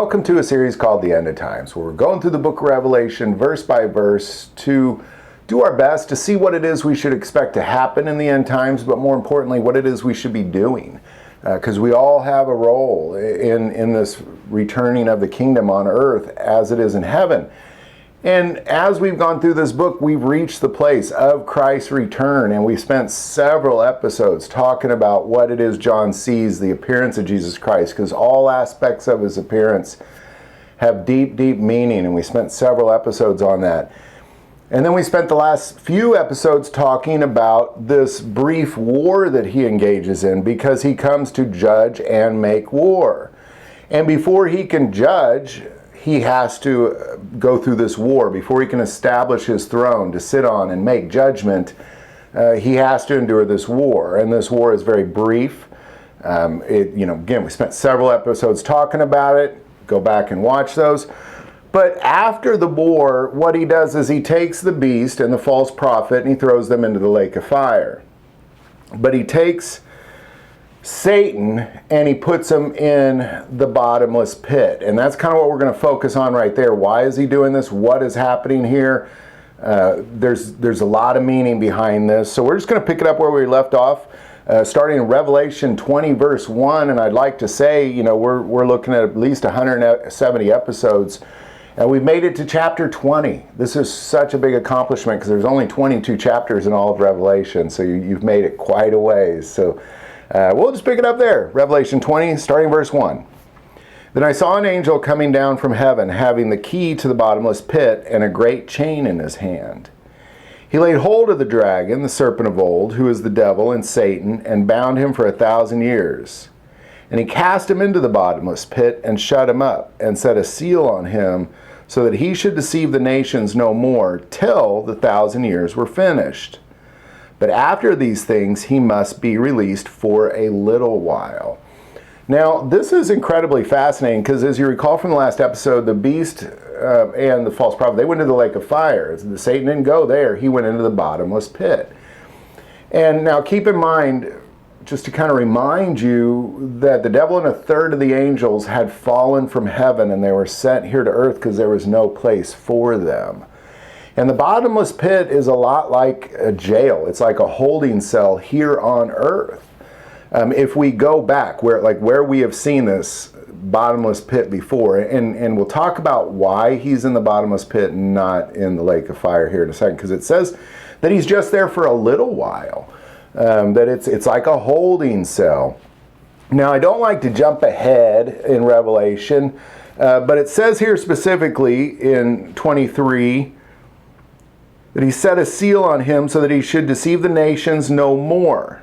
Welcome to a series called The End of Times, where we're going through the book of Revelation verse by verse to do our best to see what it is we should expect to happen in the end times, but more importantly, what it is we should be doing. Because we all have a role in this returning of the kingdom on earth as it is in heaven. And as we've gone through this book, we've reached the place of Christ's return, and we've spent several episodes talking about what it is John sees, the appearance of Jesus Christ, because all aspects of his appearance have deep, deep meaning, and we spent several episodes on that. And then we spent the last few episodes talking about this brief war that he engages in, because he comes to judge and make war. And before he can judge, he has to go through this war. Before he can establish his throne to sit on and make judgment, he has to endure this war. And this war is very brief. Again, we spent several episodes talking about it. Go back and watch those. But after the war, what he does is he takes the beast and the false prophet and he throws them into the lake of fire. But he takes Satan and he puts him in the bottomless pit. And that's kind of what we're going to focus on right there. Why is he doing this? What is happening here? There's a lot of meaning behind this. So we're just going to pick it up where we left off, starting in Revelation 20 verse 1. And I'd like to say, we're looking at least 170 episodes. And we've made it to chapter 20. This is such a big accomplishment because there's only 22 chapters in all of Revelation. So you've made it quite a ways. So we'll just pick it up there. Revelation 20, starting verse 1. Then I saw an angel coming down from heaven, having the key to the bottomless pit and a great chain in his hand. He laid hold of the dragon, the serpent of old, who is the devil and Satan, and bound him for 1,000 years. And he cast him into the bottomless pit and shut him up, and set a seal on him, so that he should deceive the nations no more, till the 1,000 years were finished. But after these things, he must be released for a little while. Now, this is incredibly fascinating because, as you recall from the last episode, the beast and the false prophet, they went into the lake of fire. Satan didn't go there. He went into the bottomless pit. And now keep in mind, just to kind of remind you, that the devil and a third of the angels had fallen from heaven and they were sent here to earth because there was no place for them. And the bottomless pit is a lot like a jail. It's like a holding cell here on earth. If we go back where we have seen this bottomless pit before, and we'll talk about why he's in the bottomless pit and not in the lake of fire here in a second, because it says that he's just there for a little while, that it's like a holding cell. Now, I don't like to jump ahead in Revelation, but it says here specifically in 23, that he set a seal on him so that he should deceive the nations no more,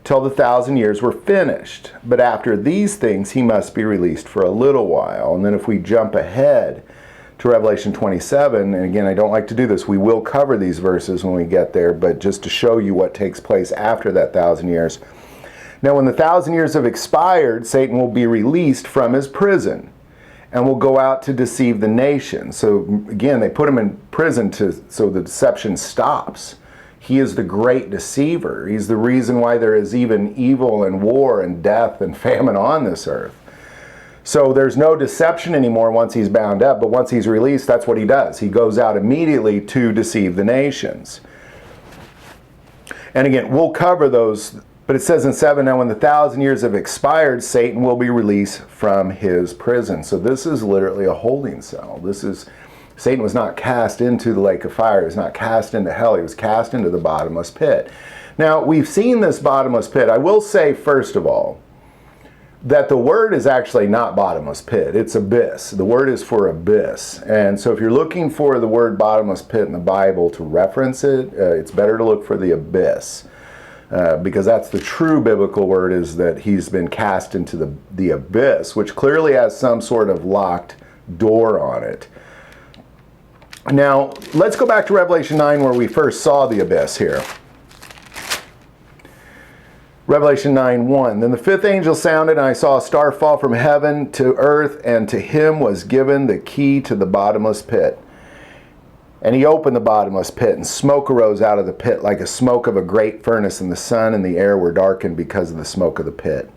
till the 1,000 years were finished. But after these things, he must be released for a little while. And then if we jump ahead to Revelation 27, and again, I don't like to do this, we will cover these verses when we get there, but just to show you what takes place after that 1,000 years. Now, when the 1,000 years have expired, Satan will be released from his prison and will go out to deceive the nation. So again, they put him in prison so the deception stops. He is the great deceiver. He's the reason why there is even evil and war and death and famine on this earth. So there's no deception anymore once he's bound up, but once he's released, that's what he does. He goes out immediately to deceive the nations. And again, we'll cover those. But it says in 7, now when the 1,000 years have expired, Satan will be released from his prison. So this is literally a holding cell. Satan was not cast into the lake of fire. He was not cast into hell. He was cast into the bottomless pit. Now, we've seen this bottomless pit. I will say, first of all, that the word is actually not bottomless pit. It's abyss. The word is for abyss. And so if you're looking for the word bottomless pit in the Bible to reference it, it's better to look for the abyss. Because that's the true biblical word, is that he's been cast into the abyss, which clearly has some sort of locked door on it. Now, let's go back to Revelation 9 where we first saw the abyss here. Revelation 9:1. Then the fifth angel sounded, and I saw a star fall from heaven to earth, and to him was given the key to the bottomless pit. And he opened the bottomless pit, and smoke arose out of the pit like a smoke of a great furnace, and the sun and the air were darkened because of the smoke of the pit.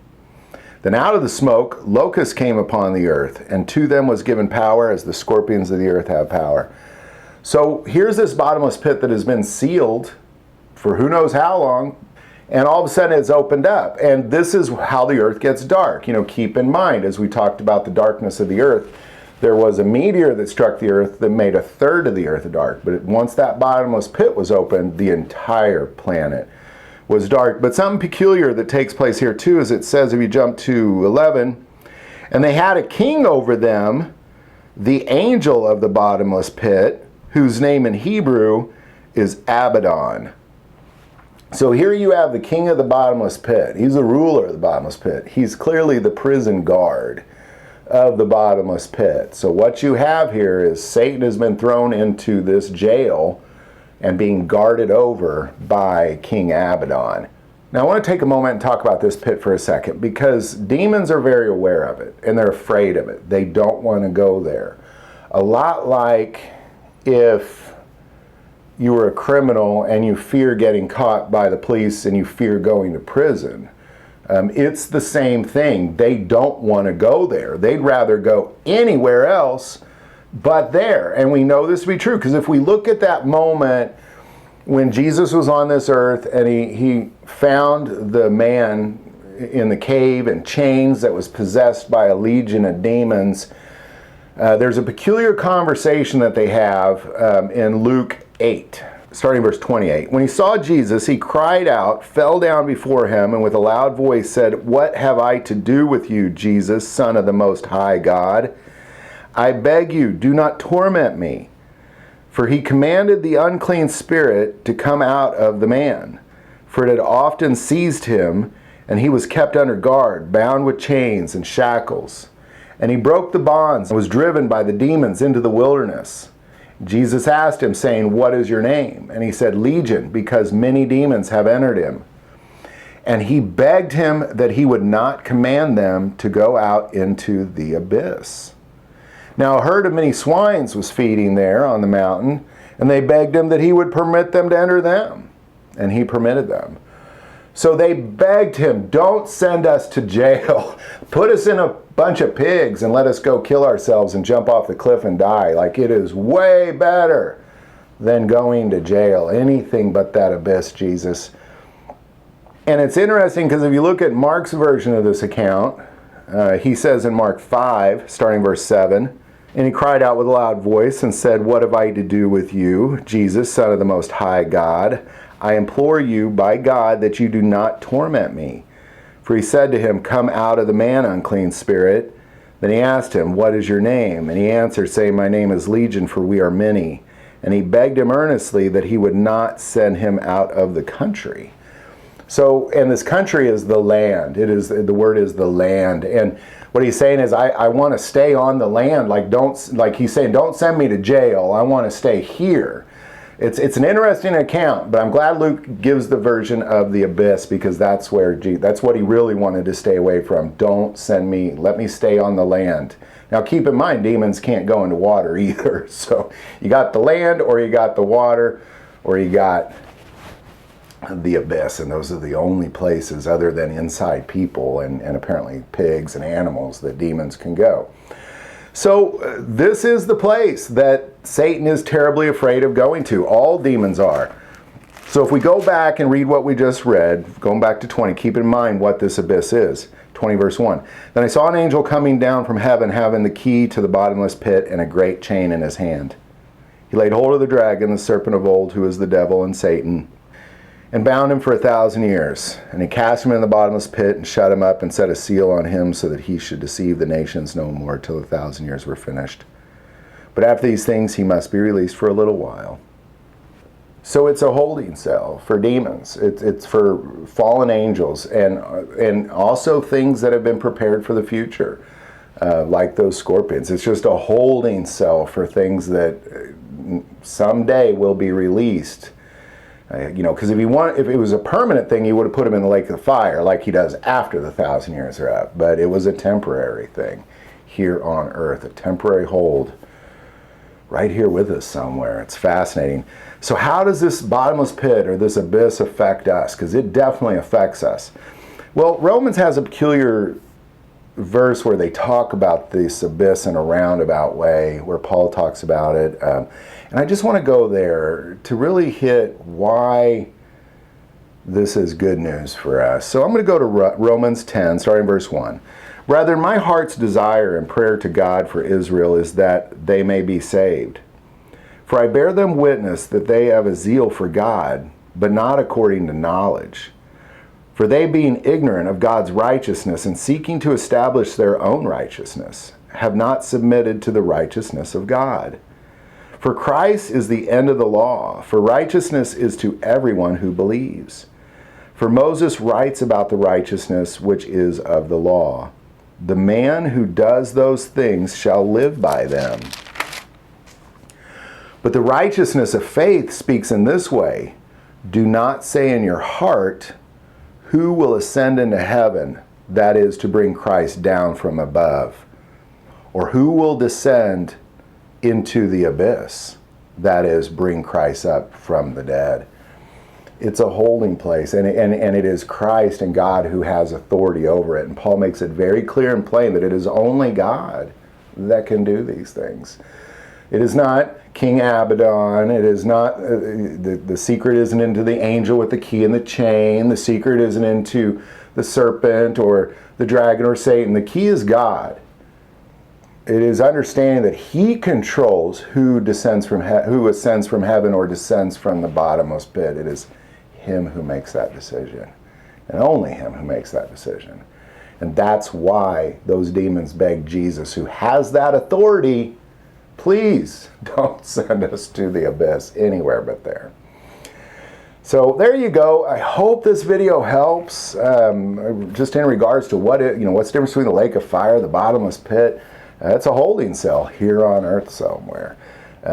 Then out of the smoke, locusts came upon the earth, and to them was given power as the scorpions of the earth have power. So here's this bottomless pit that has been sealed for who knows how long, and all of a sudden it's opened up. And this is how the earth gets dark. Keep in mind, as we talked about the darkness of the earth, there was a meteor that struck the earth that made a third of the earth dark. But once that bottomless pit was opened, the entire planet was dark. But something peculiar that takes place here too is it says, if you jump to 11, and they had a king over them, the angel of the bottomless pit, whose name in Hebrew is Abaddon. So here you have the king of the bottomless pit. He's the ruler of the bottomless pit. He's clearly the prison guard of the bottomless pit. So what you have here is Satan has been thrown into this jail and being guarded over by King Abaddon. Now I want to take a moment and talk about this pit for a second, because demons are very aware of it and they're afraid of it. They don't want to go there. A lot like if you were a criminal and you fear getting caught by the police and you fear going to prison. It's the same thing. They don't want to go there. They'd rather go anywhere else but there. And we know this to be true, because if we look at that moment when Jesus was on this earth and he found the man in the cave in chains that was possessed by a legion of demons, there's a peculiar conversation that they have in Luke 8, starting verse 28. When he saw Jesus, he cried out, fell down before him, and with a loud voice said, "What have I to do with you, Jesus, Son of the Most High God? I beg you, do not torment me." For he commanded the unclean spirit to come out of the man. For it had often seized him, and he was kept under guard, bound with chains and shackles. And he broke the bonds and was driven by the demons into the wilderness. Jesus asked him, saying, "What is your name?" And he said, "Legion, because many demons have entered him." And he begged him that he would not command them to go out into the abyss. Now a herd of many swines was feeding there on the mountain, and they begged him that he would permit them to enter them. And he permitted them. So they begged him, "Don't send us to jail. Put us in a bunch of pigs and let us go kill ourselves and jump off the cliff and die. Like, it is way better than going to jail. Anything but that abyss, Jesus." And it's interesting because if you look at Mark's version of this account, he says in Mark 5, starting verse 7, "And he cried out with a loud voice and said, 'What have I to do with you, Jesus, Son of the Most High God? I implore you by God that you do not torment me.' For he said to him, 'Come out of the man, unclean spirit.' Then he asked him, 'What is your name?' And he answered, saying, 'My name is Legion, for we are many.' And he begged him earnestly that he would not send him out of the country." So, and this country is the land. The word is the land. And what he's saying is, I want to stay on the land. Like he's saying, don't send me to jail. I want to stay here. It's an interesting account, but I'm glad Luke gives the version of the abyss, because that's what he really wanted to stay away from. Don't send me, let me stay on the land. Now keep in mind, demons can't go into water either. So you got the land, or you got the water, or you got the abyss, and those are the only places other than inside people and apparently pigs and animals that demons can go. So this is the place that Satan is terribly afraid of going to. All demons are. So if we go back and read what we just read, going back to 20, keep in mind what this abyss is. 20 verse 1. "Then I saw an angel coming down from heaven, having the key to the bottomless pit and a great chain in his hand. He laid hold of the dragon, the serpent of old, who is the devil and Satan, and bound him for 1,000 years. And he cast him in the bottomless pit and shut him up and set a seal on him, so that he should deceive the nations no more till 1,000 years were finished. But after these things he must be released for a little while." So it's a holding cell for demons. It's for fallen angels, and also things that have been prepared for the future, like those scorpions. It's just a holding cell for things that someday will be released. Because if it was a permanent thing, he would have put him in the lake of fire like he does after the 1,000 years are up. But it was a temporary thing here on earth, a temporary hold right here with us somewhere. It's fascinating. So how does this bottomless pit or this abyss affect us? Because it definitely affects us. Well, Romans has a peculiar verse where they talk about this abyss in a roundabout way, where Paul talks about it. And I just want to go there to really hit why this is good news for us. So I'm going to go to Romans 10, starting verse 1. Brethren, my heart's desire and prayer to God for Israel is that they may be saved. For I bear them witness that they have a zeal for God, but not according to knowledge. For they, being ignorant of God's righteousness and seeking to establish their own righteousness, have not submitted to the righteousness of God. For Christ is the end of the law, for righteousness is to everyone who believes. For Moses writes about the righteousness which is of the law. The man who does those things shall live by them. But the righteousness of faith speaks in this way, do not say in your heart, who will ascend into heaven, that is, to bring Christ down from above? Or who will descend into the abyss, that is, bring Christ up from the dead? It's a holding place, and it is Christ and God who has authority over it. And Paul makes it very clear and plain that it is only God that can do these things. It is not King Abaddon. It is not, the secret isn't into the angel with the key and the chain. The secret isn't into the serpent or the dragon or Satan. The key is God. It is understanding that He controls who ascends from heaven or descends from the bottomless pit. It is Him who makes that decision, and only Him who makes that decision. And that's why those demons begged Jesus, who has that authority, please don't send us to the abyss anywhere but there. So there you go. I hope this video helps, just in regards to what's the difference between the lake of fire, the bottomless pit. It's a holding cell here on earth somewhere.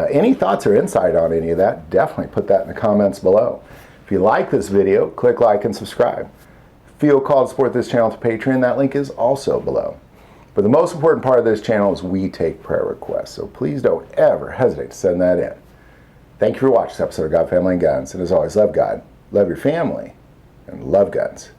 Any thoughts or insight on any of that, definitely put that in the comments below. If you like this video, click like and subscribe. Feel called to support this channel to Patreon. That link is also below. But the most important part of this channel is we take prayer requests, so please don't ever hesitate to send that in. Thank you for watching this episode of God, Family, and Guns. And as always, love God, love your family, and love guns.